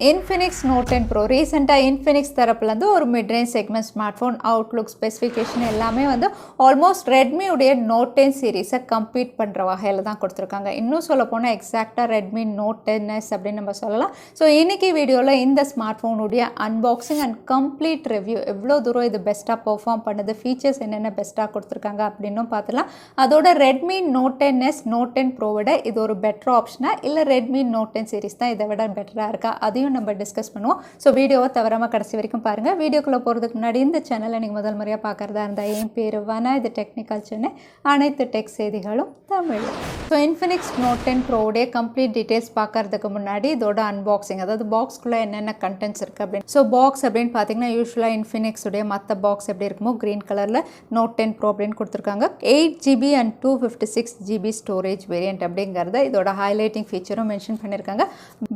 Infinix Note 10 Pro ரீசெண்டாக Infinix தரப்புலேருந்து ஒரு midrange segment smart phone Outlook specification எல்லாமே வந்து ஆல்மோஸ்ட் ரெட்மியுடைய நோட் 10 சீரீஸை கம்பீட் பண்ணுற வகையில் தான் கொடுத்துருக்காங்க. இன்னும் சொல்ல போனால் எக்ஸாக்டாக ரெட்மி நோட் 10s அப்படின்னு நம்ம சொல்லலாம். ஸோ இன்றைக்கி வீடியோவில் இந்த ஸ்மார்ட் ஃபோனுடைய அன்பாக்சிங் அண்ட் கம்ப்ளீட் ரிவ்யூ, எவ்வளோ தூரம் இது பெஸ்ட்டாக பெர்ஃபார்ம் பண்ணுது, ஃபீச்சர்ஸ் என்னென்ன பெஸ்ட்டாக கொடுத்துருக்காங்க அப்படின்னும் பார்த்துலாம். அதோட Redmi note 10s note 10 Pro விட இது ஒரு பெட்டர் ஆப்ஷனா இல்லை ரெட்மி நோட் 10 சீரீஸ் தான் இதை விட பெட்டராக இருக்கா அதையும் நம்ம டிஸ்கஸ் பண்ணுவோம். ஸோ வீடியோவை தவறாமல் கடைசி வரைக்கும் பாருங்கள். வீடியோக்குள்ளே போகிறதுக்கு முன்னாடி இந்த சேனலை நீங்கள் முதல் முறையாக பார்க்குறதா இருந்தால் என் பேர் வனா, இது டெக்னிக்கல் சென்னை, அனைத்து டெக் செய்திகளும் தமிழ். ஸோ இன்ஃபினிக்ஸ் நோட் 10 ப்ரோவுடைய கம்ப்ளீட் டீட்டெயில்ஸ் பார்க்கறதுக்கு முன்னாடி இதோட அன்பாக்சிங், அதாவது பாக்ஸ்குள்ளே என்னென்ன கண்டென்ட்ஸ் இருக்குது அப்படின்னு. ஸோ பாக்ஸ் அப்படின்னு பார்த்தீங்கன்னா யூஸ்வலாக இன்ஃபினிக்ஸுடைய மற்ற பாக்ஸ் எப்படி இருக்குமோ க்ரீன் கலரில் நோட் 10 ப்ரோ அப்படின்னு கொடுத்துருக்காங்க. 8GB and 256GB storage variant அப்படிங்கிறத இதோட ஹைலைட்டிங் ஃபீச்சரும் மென்ஷன் பண்ணியிருக்காங்க.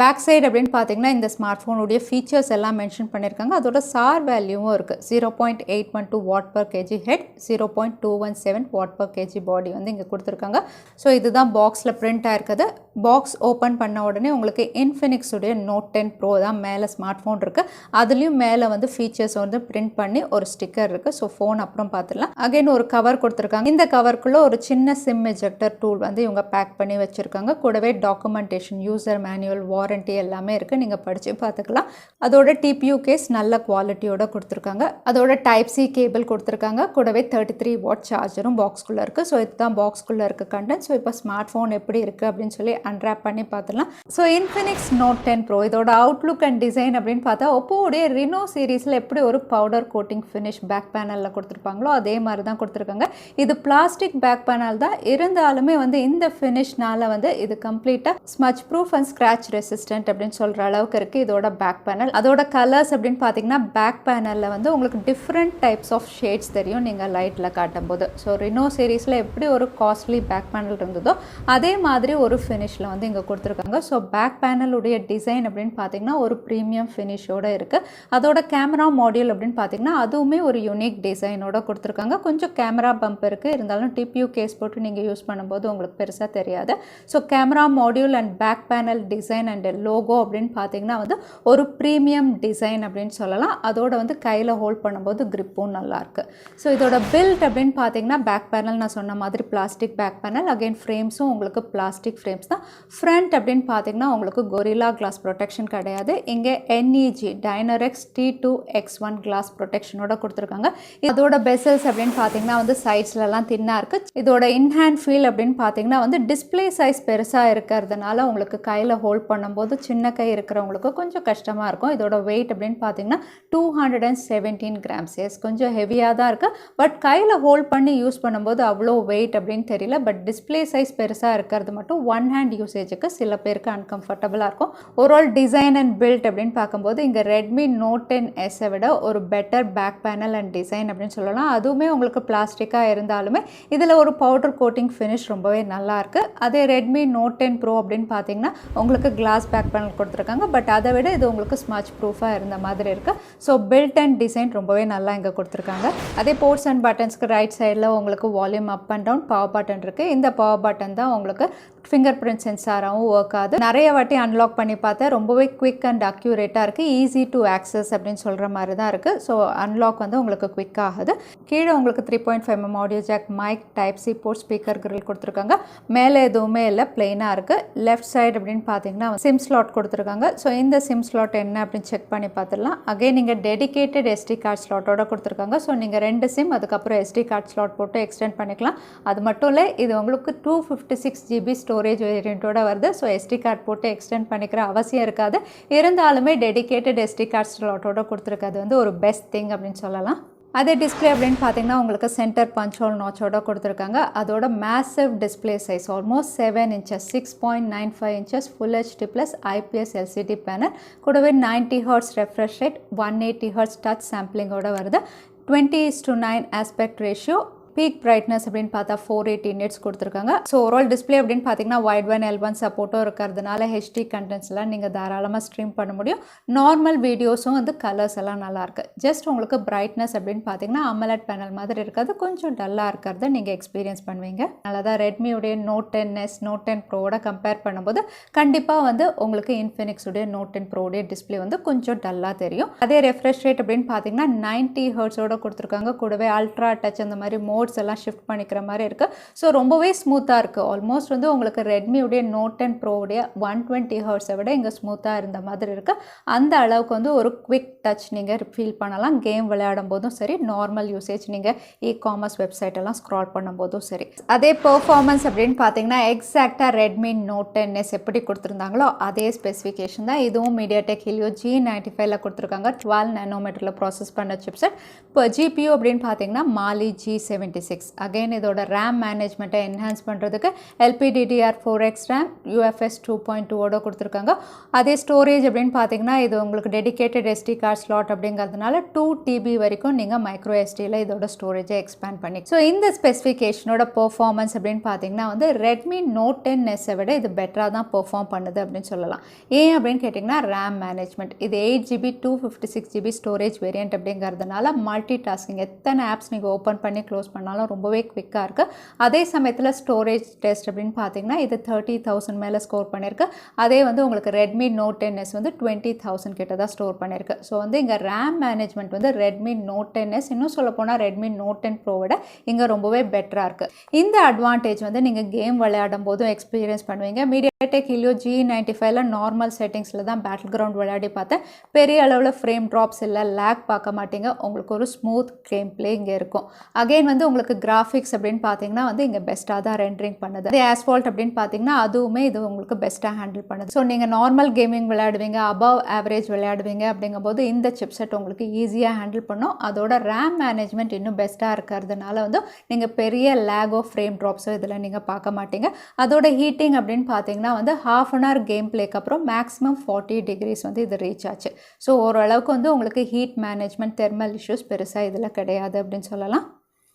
பேக் சைடு அப்படின்னு பார்த்தீங்கன்னா இந்த ஸ்மார்ட் ஃபோனுடைய ஃபீச்சர்ஸ் எல்லாம் மென்ஷன் பண்ணியிருக்காங்க. அதோட சார் வேல்யூவும் இருக்குது. 0.812 watt per kg head, 0.217 watt per kg body வந்து இங்கே கொடுத்துருக்காங்க. ஸோ இதுதான் பாக்ஸில் பிரிண்ட் ஆயிருக்குது. பாக்ஸ் ஓப்பன் பண்ண உடனே உங்களுக்கு இன்ஃபினிக்ஸுடைய நோட் 10 ப்ரோ தான் மேலே ஸ்மார்ட் ஃபோன் இருக்குது. அதுலேயும் மேலே வந்து ஃபீச்சர்ஸ் வந்து பிரிண்ட் பண்ணி ஒரு ஸ்டிக்கர் இருக்குது. ஸோ ஃபோன் அப்புறம் பார்த்துடலாம். அகைன் ஒரு கவர் கொடுத்துருக்காங்க. இந்த கவருக்குள்ளே ஒரு சின்ன சிம் எஜெக்டர் டூல் வந்து இவங்க பேக் பண்ணி வச்சுருக்காங்க. கூடவே டாக்குமெண்டேஷன், யூசர் மேனுவல், வாரண்ட்டி எல்லாமே இருக்குது. நீங்கள் படித்து பார்த்துக்கலாம். அதோட டிபியூ கேஸ் நல்ல குவாலிட்டியோட கொடுத்துருக்காங்க. அதோட டைப் சி கேபிள் கொடுத்துருக்காங்க. கூடவே 33 வாட் சார்ஜரும் பாக்ஸ்குள்ளே இருக்குது. ஸோ இதுதான் பாக்ஸ்குள்ளே இருக்க கண்டென்ட். ஸோ இப்போ ஸ்மார்ட் ஃபோன் எப்படி இருக்குது அப்படின்னு சொல்லி அன்ராப் பண்ணி பார்த்துலாம். ஸோ இன்ஃபினிக்ஸ் நோட் 10 ப்ரோ இதோட அவுட்லுக் அண்ட் டிசைன் அப்படின்னு பார்த்தா ஒப்போடைய ரினோ சீரீஸில் எப்படி ஒரு பவுடர் கோட்டிங் ஃபினிஷ் பேக் பேனலில் கொடுத்துருப்பாங்களோ அதே மாதிரி தான் கொடுத்துருக்காங்க. இது பிளாஸ்டிக் பேக் பேனல் தான் இருந்தாலுமே வந்து இந்த ஃபினிஷ்னால வந்து இது கம்ப்ளீட்டாக smudge proof and scratch resistant அப்படின்னு சொல்கிற அளவுக்கு இருக்குது இதோட பேக் பேனல். அதோட கலர்ஸ் அப்படின்னு பார்த்தீங்கன்னா பேக் பேனலில் வந்து உங்களுக்கு டிஃப்ரெண்ட் டைப்ஸ் ஆஃப் ஷேட்ஸ் தெரியும் நீங்கள் லைட்டில் காட்டும் போது. ஸோ ரினோ சீரீஸில் எப்படி ஒரு காஸ்ட்லி பேக் பேனல் இருந்ததோ அதே மாதிரி ஒரு ஃபினிஷில் வந்து இங்கே கொடுத்துருக்காங்க. ஸோ பேக் பேனலுடைய டிசைன் அப்படின்னு பார்த்தீங்கன்னா ஒரு ப்ரீமியம் ஃபினிஷோடு இருக்குது. அதோட கேமரா மாடியூல் அப்படின்னு பார்த்தீங்கன்னா அதுவுமே ஒரு யூனிக் டிசைனோட கொடுத்துருக்காங்க. கொஞ்சம் கேமரா பம்ப் இருக்குது, இருந்தாலும் டிபியூ கேஸ் போட்டு நீங்கள் யூஸ் பண்ணும்போது உங்களுக்கு பெருசாக தெரியாது. So camera module and back panel design and logo அப்படின்னு பார்த்தீங்கன்னா வந்து ஒரு ப்ரீமியம் டிசைன் அப்படின்னு சொல்லலாம். அதோட வந்து கையில் ஹோல்ட் பண்ணும்போது கிரிப்பும் நல்லாயிருக்கு. ஸோ இதோட பில்ட் அப்படின்னு பார்த்தீங்கன்னா பேக் பேனல் நான் சொன்ன மாதிரி பிளாஸ்டிக் பேக் பேனல். அகைன் ஃப்ரேம்ஸும் உங்களுக்கு பிளாஸ்டிக் ஃப்ரேம்ஸ் தான். ஃப்ரண்ட் அப்படின்னு பார்த்தீங்கன்னா உங்களுக்கு கொரில்லா கிளாஸ் ப்ரொடெக்ஷன் கிடையாது. இங்கே என்இஜி டைனரெக்ஸ் T2X1 கிளாஸ் ப்ரொடெக்ஷனோட கொடுத்துருக்காங்க. இதோட பெசல்ஸ் அப்படின்னு பார்த்தீங்கன்னா வந்து சைட்ஸ்லலாம் தின்னாக இருக்குது. இதோட இன்ஹேண்ட் ஃபீல் அப்படின்னு பார்த்தீங்கன்னா வந்து டிஸ்பிளே சைஸ் பெருசாக இருக்கிறதுனால உங்களுக்கு கையில் ஹோல்ட் பண்ணும்போது சின்ன கை இருக்கிறவங்களுக்கு கொஞ்சம் கஷ்டமாக இருக்கும். இதோட வெயிட் அப்படின்னு பார்த்தீங்கன்னா 217 கிராம்ஸ். எஸ், கொஞ்சம் ஹெவியாக தான் இருக்குது. பட் கையில் ஹோல்ட் பண்ணி யூஸ் பண்ணும்போது அவ்வளோ வெயிட் அப்படின்னு தெரியல. பட் டிஸ்பிளே சைஸ் பெருசாக இருக்கிறது மட்டும் ஒன் ஹேண்ட் யூசேஜுக்கு சில பேருக்கு அன்கம்ஃபர்டபுளாக இருக்கும். ஓவரால் டிசைன் அண்ட் பில்ட் அப்படின்னு பார்க்கும்போது இங்கே ரெட்மி நோட் 10s விட ஒரு better back panel and design அப்படின்னு சொல்லலாம். அதுவுமே உங்களுக்கு பிளாஸ்டிக்காக இருந்தாலுமே இதில் ஒரு பவுடர் கோட்டிங் ஃபினிஷ் ரொம்பவே நல்லாயிருக்கு. அதே ரெட்மி நோட் 10 ப்ரோ அப்படின்னு பார்த்தீங்கன்னா உங்களுக்கு கிளாஸ் பேக் பேனல் கொடுத்துருக்காங்க. பட் அதை விட இது உங்களுக்கு ஸ்மச் ப்ரூஃபாக இருந்த மாதிரி இருக்குது. ஸோ பில்ட் அண்ட் டிசைன் ரொம்பவே நல்லா இங்கே கொடுத்துருக்காங்க. அதே போர்ட்ஸ் அண்ட் பட்டன்ஸ்க்கு ரைட் சைடில் உங்களுக்கு volume up and down power button இருக்குது. இந்த பவர் பட்டன் தான் உங்களுக்கு ஃபிங்கர் பிரிண்ட் சென்சாராகவும் ஒர்க் ஆகுது. நிறைய வாட்டி அன்லாக் பண்ணி பார்த்தா ரொம்பவே குவிக் அண்ட் அக்யூரேட்டாக இருக்குது. ஈஸி டு ஆக்சஸ் அப்படின்னு சொல்கிற மாதிரி தான் இருக்குது. ஸோ அன்லாக் வந்து உங்களுக்கு குவிக் ஆகுது. கீழே உங்களுக்கு 3.5mm audio jack, mic, type C port, speaker grill கொடுத்துருக்காங்க. மேலே எதுவுமே இல்லை, பிளெயினாக இருக்குது. லெஃப்ட் சைடு அப்படின்னு பார்த்தீங்கன்னா சிம் ஸ்லாட் கொடுத்துருக்காங்க. ஸோ இந்த சிம் ஸ்லாட் என்ன அப்படின்னு செக் பண்ணி பார்த்துடலாம். அகைன் நீங்கள் டெடிகேட்டட் SD கார்ட் ஸ்லாட்டோட கொடுத்துருக்காங்க. ஸோ நீங்கள் 2 சிம் அதுக்கப்புறம் SD கார்ட் ஸ்லாட் போட்டு எக்ஸ்டெண்ட் பண்ணிக்கலாம். அது மட்டும் இல்லை, இது உங்களுக்கு 256GB ஸ்டோரேஜ் வேரியண்ட்டோட வருது. ஸோ SD கார்டு போட்டு எக்ஸ்டெண்ட் பண்ணிக்கிற அவசியம் இருக்காது. இருந்தாலுமே டெடிகேட்டட் SD கார்டு ஸ்லாட்டோட கொடுத்துருக்காது வந்து ஒரு பெஸ்ட் திங் அப்படின்னு சொல்லலாம். அதே டிஸ்பிளே அப்படின்னு பார்த்தீங்கன்னா உங்களுக்கு சென்டர் பஞ்ச் ஹோல் நாச்சோட கொடுத்துருக்காங்க. அதோட massive display size almost 7 inches, 6.95 inches, full HD plus IPS LCD panel. கூடவே 90 Hz refresh rate, 180 Hz touch சாம்பிளிங்கோட வருது. 20:9 ஆஸ்பெக்ட் ரேஷியோ, பீக் பிரைட்னஸ் அப்படின்னு பார்த்தா 480 nits கொடுத்துருக்காங்க. ஸோ ஓவரால் டிஸ்பிளே அப்படின்னு பார்த்தீங்கன்னா வைட் L1 சப்போர்ட்டும் இருக்கிறதுனால ஹெச்டி கண்டென்ட்ஸ்லாம் நீங்கள் தாராளமாக ஸ்ட்ரீம் பண்ண முடியும். நார்மல் வீடியோஸும் வந்து கலர்ஸ் எல்லாம் நல்லாயிருக்கு. ஜஸ்ட் உங்களுக்கு பிரைட்னஸ் அப்படின்னு பார்த்தீங்கன்னா AMOLED பேனல் மாதிரி இருக்காது, கொஞ்சம் டல்லாக இருக்கிறத நீங்கள் எக்ஸ்பீரியன்ஸ் பண்ணுவீங்க. அதனால தான் ரெட்மியுடைய Note 10s Note 10 Proவோட கம்பேர் பண்ணும்போது கண்டிப்பாக வந்து உங்களுக்கு இன்ஃபினிக்ஸுடைய Note 10 Proவுடைய டிஸ்பிளே வந்து கொஞ்சம் டல்லாக தெரியும். அதே ரெஃப்ரெஷ் ரேட் அப்படின்னு பார்த்தீங்கன்னா 90 Hzோட கொடுத்துருக்காங்க. கூடவே அல்ட்ரா டச் அந்த மாதிரி மோட்ஸ் எல்லாம் ஷிஃப்ட் பண்ணிக்கிற மாதிரி இருக்குது. ஸோ ரொம்பவே ஸ்மூத்தாக இருக்குது. ஆல்மோஸ்ட் வந்து உங்களுக்கு ரெட்மியுடைய Note 10 Proவுடைய 120 Hz விட இங்கே ஸ்மூத்தாக இருந்த மாதிரி இருக்குது. அந்த அளவுக்கு வந்து ஒரு குவிக் டச் நீங்கள் ஃபீல் பண்ணலாம். கேம் விளையாடும் போதும் சரி, நார்மல் யூசேஜ் நீங்கள் இ-காமர்ஸ் வெப்சைட் எல்லாம் ஸ்க்ரால் பண்ணும்போதும் சரி. அதே பெர்ஃபார்மன்ஸ் அப்படின்னு பார்த்தீங்கன்னா எக்ஸாக்டாக ரெட்மி Note 10s எப்படி கொடுத்துருந்தாங்களோ அதே ஸ்பெசிஃபிகேஷன் தான். இதுவும் மீடியாடெக் ஹீலியோ G95ல கொடுத்துருக்காங்க. 12 nanometerல ப்ராசஸ் பண்ண சிப்செட். இப்போ GPU அப்படின்னு பார்த்தீங்கன்னா Mali G76. அகைன் இதோட ரேம் மேனேஜ்மெண்ட்டை என்ஹான்ஸ் பண்ணுறதுக்கு LPDDR4X RAM UFS 2.2ஓட கொடுத்துருக்காங்க. அதே ஸ்டோரேஜ் அப்படின்னு பார்த்தீங்கன்னா இது உங்களுக்கு டெடிகேட்டட் SD கார்டு ஸ்லாட் அப்படிங்கிறதுனால 2 TB வரைக்கும் நீங்கள் மைக்ரோ எஸ்டியில் இதோட ஸ்டோரேஜை எக்ஸ்பேண்ட் பண்ணி. ஸோ இந்த ஸ்பெசிஃபிகேஷனோட பெர்ஃபார்மன்ஸ் அப்படின்னு பார்த்தீங்கன்னா வந்து ரெட்மி Note 10s விட இது பெட்டராக தான் பெர்ஃபார்ம் பண்ணுது அப்படின்னு சொல்லலாம். ஏன் அப்படின்னு கேட்டிங்கன்னா ரேம் மேனேஜ்மெண்ட். இது 8GB 256GB ஸ்டோரேஜ் வேரியன்ட் அப்படிங்கிறதுனால மல்டி டாஸ்கிங், எத்தனை ஆப்ஸ் நீங்கள் ஓப்பன் பண்ணி க்ளோஸ் பண்ணாலும் ரொம்பவே குவிக்காக இருக்குது. அதே சமயத்தில் ஸ்டோரேஜ் டெஸ்ட் அப்படின்னு பார்த்தீங்கன்னா இது 30,000 மேலே ஸ்கோர் பண்ணியிருக்கு. அதே வந்து உங்களுக்கு ரெட்மி Note 10s வந்து 20,000 கிட்ட தான் ஸ்டோர் பண்ணியிருக்கு. ஸோ வந்து இங்கே ரேம் மேனேஜ்மெண்ட் வந்து ரெட்மி Note 10s இன்னும் சொல்ல போனால் ரெட்மி Note 10 Pro விட இங்கே ரொம்பவே பெட்டராக இருக்குது. இந்த அட்வான்டேஜ் வந்து நீங்கள் கேம் விளையாடும் போதும் எக்ஸ்பீரியன்ஸ் பண்ணுவீங்க. மீடியாடெக் ஹீலியோ G95ல நார்மல் செட்டிங்ஸில் தான் பேட்டில் கிரவுண்ட் விளையாடி பார்த்தேன். பெரிய அளவில் ஃப்ரேம் ட்ராப்ஸ் இல்லை, லேக் பார்க்க மாட்டீங்க. உங்களுக்கு ஒரு ஸ்மூத் கேம் பிளே இங்கே இருக்கும். அகைன் வந்து உங்களுக்கு கிராஃபிக்ஸ் அப்படின்னு பார்த்தீங்கன்னா வந்து இங்கே பெஸ்ட்டாக தான் ரெண்டரிங் பண்ணுது. அதே ஆஸ்பால்ட் அப்படின்னு பார்த்தீங்கன்னா அதுவுமே இது உங்களுக்கு பெஸ்ட்டாக ஹேண்டில் பண்ணுது. ஸோ நீங்கள் நார்மல் கேமிங் விளையாடுவீங்க, அபவ் ஆவரேஜ் விளையாடுவீங்க அப்படிங்கும்போது இந்த சிப்செட் உங்களுக்கு ஈஸியாக ஹேண்டில் பண்ணும். அதோட ரேம் மேனேஜ்மெண்ட் இன்னும் பெஸ்ட்டாக இருக்கிறதுனால வந்து நீங்கள் பெரிய லேகோ ஃப்ரேம் ட்ராப்ஸோ இதில் நீங்கள் பார்க்க மாட்டீங்க. அதோட ஹீட்டிங் அப்படின்னு பார்த்தீங்கன்னா வந்து ½ an hour கேம் பிளேக்கு அப்புறம் மேக்ஸிமம் 40 degrees வந்து இது ரீச் ஆச்சு. ஸோ ஓரளவுக்கு வந்து உங்களுக்கு ஹீட் மேனேஜ்மெண்ட், தெர்மல் இஷ்யூஸ் பெருசாக இதில் கிடையாது அப்படின்னு சொல்லலாம்.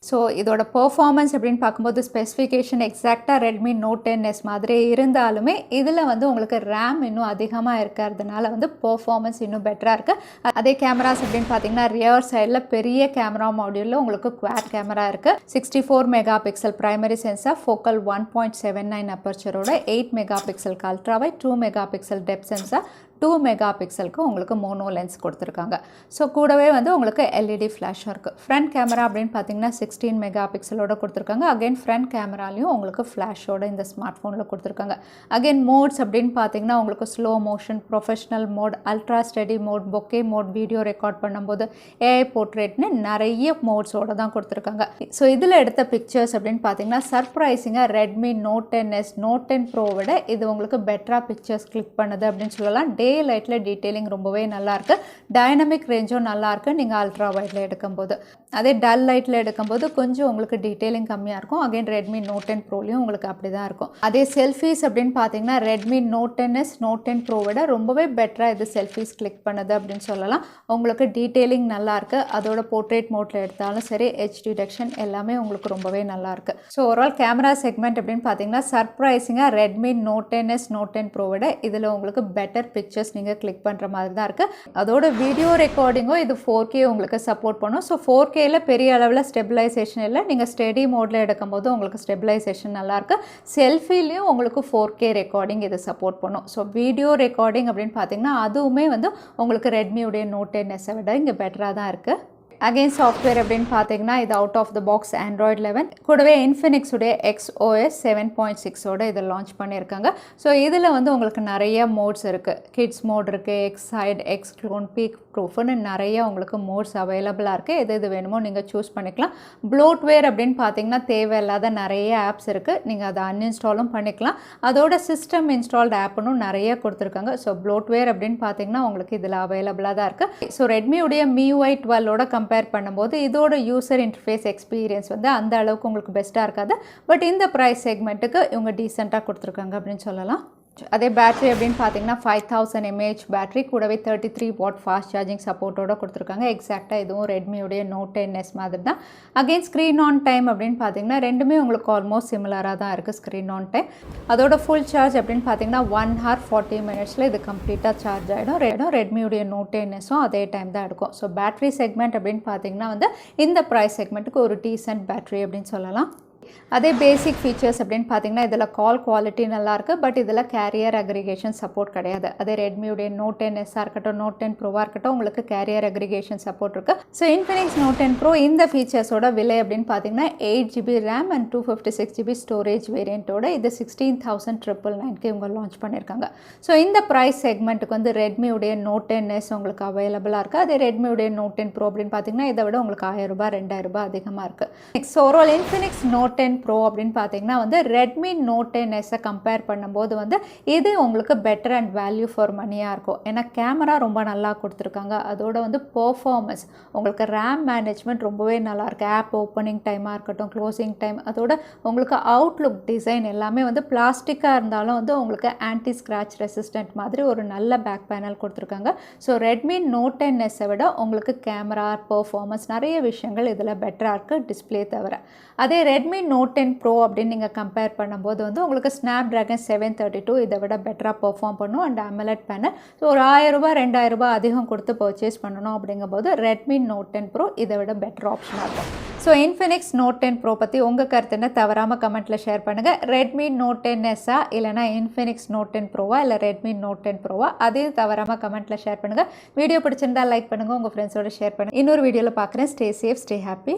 ஸோ இதோட பெர்ஃபார்மன்ஸ் அப்படின்னு பார்க்கும்போது ஸ்பெசிஃபிகேஷன் எக்ஸாக்டாக ரெட்மி Note 10s மாதிரி இருந்தாலுமே இதில் வந்து உங்களுக்கு ரேம் இன்னும் அதிகமாக இருக்கிறதுனால வந்து பெர்ஃபார்மன்ஸ் இன்னும் பெட்டராக இருக்குது. அதே கேமராஸ் அப்படின்னு பார்த்தீங்கன்னா ரியர் சைடில் பெரிய கேமரா மாடியூலில் உங்களுக்கு குவாட் கேமரா இருக்குது. 64 megapixel primary sensor, focal 1.79 அப்பர்ச்சரோட 8 மெகாபிக்சலுக்கு அல்ட்ராவை, 2 megapixel depth sensor, 2 மெகாபிக்சலுக்கு உங்களுக்கு மோனோ லென்ஸ் கொடுத்துருக்காங்க. ஸோ கூடவே வந்து உங்களுக்கு எல்இடி ஃப்ளாஷும் இருக்குது. ஃப்ரண்ட் கேமரா அப்படின்னு பார்த்தீங்கன்னா 16 மெகாபிக்சலோட கொடுத்துருக்காங்க. அகைன் ஃப்ரண்ட் கேமராலையும் உங்களுக்கு ஃப்ளாஷோட இந்த ஸ்மார்ட் ஃபோனில் கொடுத்துருக்காங்க. அகைன் மோட்ஸ் அப்படின்னு பார்த்தீங்கன்னா உங்களுக்கு slow motion, professional mode, ultra steady mode, bokeh mode, video record பண்ணும்போது ஏஐ போர்ட்ரேட்னு நிறைய மோட்ஸோட தான் கொடுத்துருக்காங்க. ஸோ இதில் எடுத்த பிக்சர்ஸ் அப்படின்னு பார்த்தீங்கன்னா சர்ப்ரைசிங்காக Redmi Note 10s Note 10 Pro விட இது உங்களுக்கு பெட்டராக பிக்சர்ஸ் கிளிக் பண்ணுது அப்படின்னு சொல்லலாம். டே லைட்டில் டீட்டெயிலிங் ரொம்பவே நல்லாயிருக்கு. டைனமிக் ரேஞ்சும் நல்லாயிருக்கு நீங்கள் அல்ட்ரா வைட்டில் எடுக்கும்போது. அதே டல் லைட்டில் எடுக்கும்போது கொஞ்சம் உங்களுக்கு டீட்டெயிலிங் கம்மியாக இருக்கும். அகைன் ரெட்மி Note 10 Proலையும் உங்களுக்கு அப்படி தான் இருக்கும். அதே செல்ஃபீஸ் அப்படின்னு பார்த்தீங்கன்னா Redmi Note 10s Note 10 Pro விட ரொம்பவே பெட்டராக இது செல்ஃபீஸ் கிளிக் பண்ணுது அப்படின்னு சொல்லலாம். உங்களுக்கு டீட்டெயிலிங் நல்லாயிருக்கு. அதோட போர்ட்ரேட் மோட்டில் எடுத்தாலும் சரி, ஹெச் டிடெக்ஷன் எல்லாமே உங்களுக்கு ரொம்பவே நல்லாயிருக்கு. ஸோ ஓவரால் கேமரா செக்மெண்ட் அப்படின்னு பார்த்தீங்கன்னா சர்ப்ரைசிங்காக Redmi Note 10s Note 10 Pro விட இதில் உங்களுக்கு பெட்டர் பிக்சர்ஸ் நீங்கள் கிளிக் பண்ணுற மாதிரி தான் இருக்குது. அதோட வீடியோ ரெக்கார்டிங்கும் இது 4K உங்களுக்கு சப்போர்ட் பண்ணும். ஸோ 4Kல பெரிய அளவில் ஸ்டெபிலைசேஷன் இல்லை. நீங்கள் ஸ்டெடி மோடில் எடுக்கும்போது உங்களுக்கு ஸ்டெபிலைசேஷன் நல்லாயிருக்கு. செல்ஃபிலையும் உங்களுக்கு 4K ரெக்கார்டிங் இது சப்போர்ட் பண்ணும். ஸோ வீடியோ ரெக்கார்டிங் அப்படின்னு பார்த்தீங்கன்னா அதுவுமே வந்து உங்களுக்கு ரெட்மியுடைய Note 10s விட இங்கே பெட்டராக தான் இருக்குது. அகைன் சாஃப்ட்வேர் அப்படின்னு பார்த்தீங்கன்னா இது out of the box Android 11 கூடவே Infinix உடைய XOS 7.6ஓட இதை லான்ச் பண்ணியிருக்காங்க. ஸோ இதில் வந்து உங்களுக்கு நிறைய மோட்ஸ் இருக்குது. கிட்ஸ் மோட் இருக்குது, எக்ஸைட், எக்ஸ்க்ளோன், பீக் ப்ரூஃப்னு நிறைய உங்களுக்கு மோட்ஸ் அவைலபிளாக இருக்குது. எது வேணுமோ நீங்கள் சூஸ் பண்ணிக்கலாம். ப்ளோட்வேர் அப்படின்னு பார்த்தீங்கன்னா தேவையில்லாத நிறைய ஆப்ஸ் இருக்குது. நீங்கள் அதை அன்இன்ஸ்டாலும் பண்ணிக்கலாம். அதோட சிஸ்டம் இன்ஸ்டால்டு ஆப்னும் நிறைய கொடுத்துருக்காங்க. ஸோ ப்ளோட்வேர் அப்படின்னு பார்த்தீங்கன்னா உங்களுக்கு இதில் அவைலபிளாக தான் இருக்குது. ஸோ ரெட்மியுடைய MIUI 12ஓட கம்பேர் பண்ணும்போது இதோட யூசர் இன்டர்ஃபேஸ் எக்ஸ்பீரியன்ஸ் வந்து அந்த அளவுக்கு உங்களுக்கு பெஸ்ட்டாக இருக்காது. பட் இந்த ப்ரைஸ் செக்மெண்ட்டுக்கு இவங்க டீசெண்டாக கொடுத்துருக்காங்க அப்படின்னு சொல்லலாம். அதே பேட்டரி அப்படின்னு பார்த்தீங்கன்னா 5000 mAh பேட்டரி கூடவே 33 வாட் ஃபாஸ்ட் சார்ஜிங் சப்போர்ட்டோட கொடுத்துருக்காங்க. எக்ஸாக்டாக இதுவும் ரெட்மியுடைய நோட் 10s மாதிரி தான். அகெயின் ஸ்க்ரீன் ஆன் டைம் அப்படின்னு பார்த்தீங்கன்னா ரெண்டுமே உங்களுக்கு ஆல்மோஸ்ட் சிமிலராக தான் இருக்குது ஸ்க்ரீன் ஆன் டைம். அதோட ஃபுல் சார்ஜ் அப்படின்னு பார்த்தீங்கன்னா 1 hour 40 minutes இது கம்ப்ளீட்டாக சார்ஜ் ஆகிடும். ரெட்மியுடைய நோட் 10ஸும் அதே டைம் தான் எடுக்கும். ஸோ பேட்டரி செக்மெண்ட் அப்படின்னு பார்த்தீங்கன்னா வந்து இந்த ப்ரைஸ் செக்மெண்ட்டுக்கு ஒரு டீசென்ட் பேட்டரி அப்படின்னு சொல்லலாம். அதே பேசிக் ஃபீச்சர்ஸ் அப்படின்னு பார்த்தீங்கன்னா இதில் கால் குவாலிட்டி நல்லாயிருக்கு. பட் இதில் கேரியர் அக்ரிகேஷன் சப்போர்ட் கிடையாது. அதே ரெட்மியுடைய நோட் 10s இருக்கட்டும், நோட் 10 ப்ரோவாக இருக்கட்டும், உங்களுக்கு கேரியர் அக்ரிகேஷன் சப்போர்ட் இருக்குது. ஸோ இன்ஃபினிக்ஸ் நோட் 10 ப்ரோ இந்த ஃபீச்சர்ஸோட விலை அப்படின்னு பார்த்தீங்கன்னா 8GB RAM and 256GB storage வேரியண்ட்டோட இது 16,999க்கு இவங்க லான்ச் பண்ணியிருக்காங்க. ஸோ இந்த ப்ரைஸ் செக்மெண்ட்டுக்கு வந்து ரெட்மியுடைய நோட் 10s உங்களுக்கு அவைலபிளாக இருக்குது. அதே ரெட்மியுடைய நோட் 10 ப்ரோ அப்படின்னு பார்த்தீங்கன்னா இதை விட உங்களுக்கு 1000 ரூபாய் 2000 ரூபாய் அதிகமாக இருக்குது. Next overall Infinix note 10 pro அப்படின்னு பார்த்தீங்கன்னா வந்து ரெட்மி நோட் 10s கம்பேர் பண்ணும்போது வந்து இது உங்களுக்கு பெட்டர் அண்ட் வேல்யூ ஃபார் மணியாக இருக்கும். ஏன்னா கேமரா ரொம்ப நல்லா கொடுத்துருக்காங்க. அதோட வந்து பெர்ஃபார்மன்ஸ் உங்களுக்கு ரேம் மேனேஜ்மெண்ட் ரொம்பவே நல்லாயிருக்கு. ஆப் ஓப்பனிங் டைமாக இருக்கட்டும், க்ளோசிங் டைம், அதோட உங்களுக்கு அவுட்லுக் டிசைன் எல்லாமே வந்து பிளாஸ்டிக்காக இருந்தாலும் வந்து உங்களுக்கு ஆன்டி ஸ்க்ராட்ச் ரெசிஸ்டன்ட் மாதிரி ஒரு நல்ல பேக் பேனல் கொடுத்துருக்காங்க. ஸோ ரெட்மி நோட் 10s விட உங்களுக்கு கேமரா பெர்ஃபார்மன்ஸ் நிறைய விஷயங்கள் இதில் பெட்டராக இருக்குது டிஸ்பிளே தவிர. அதே ரெட்மி நோட் 10 ப்ரோ அப்படின்னு நீங்கள் கம்பேர் பண்ணும்போது வந்து உங்களுக்கு ஸ்னாப்ட்ராகன் 732 இதை விட பெட்டராக பெர்ஃபார்ம் பண்ணும். And AMOLED panel. ஸோ ஒரு 1000 ரூபாய் 2000 ரூபாய் அதிகம் கொடுத்து பர்ச்சேஸ் பண்ணணும் அப்படிங்கும்போது ரெட்மி நோட் 10 ப்ரோ இதை விட பெட்டர் ஆப்ஷனாக இருக்கும். ஸோ இன்ஃபினிக்ஸ் நோட் 10 ப்ரோ பற்றி உங்கள் கருத்து என்ன தவறாமல் கமெண்ட்டில் ஷேர் பண்ணுங்கள். ரெட்மி நோட் 10s இல்லைனா இன்ஃபினிக்ஸ் நோட் 10 ப்ரோவா இல்லை ரெட்மி நோட் 10 ப்ரோவா அதையும் தவறாமல் கமெண்ட்டில் ஷேர் பண்ணுங்கள். வீடியோ பிடிச்சிருந்தா லைக் பண்ணுங்கள், உங்கள் ஃப்ரெண்ட்ஸோட ஷேர் பண்ணுங்கள். இன்னொரு வீடியோவில் பார்க்குறேன். Stay safe, stay happy.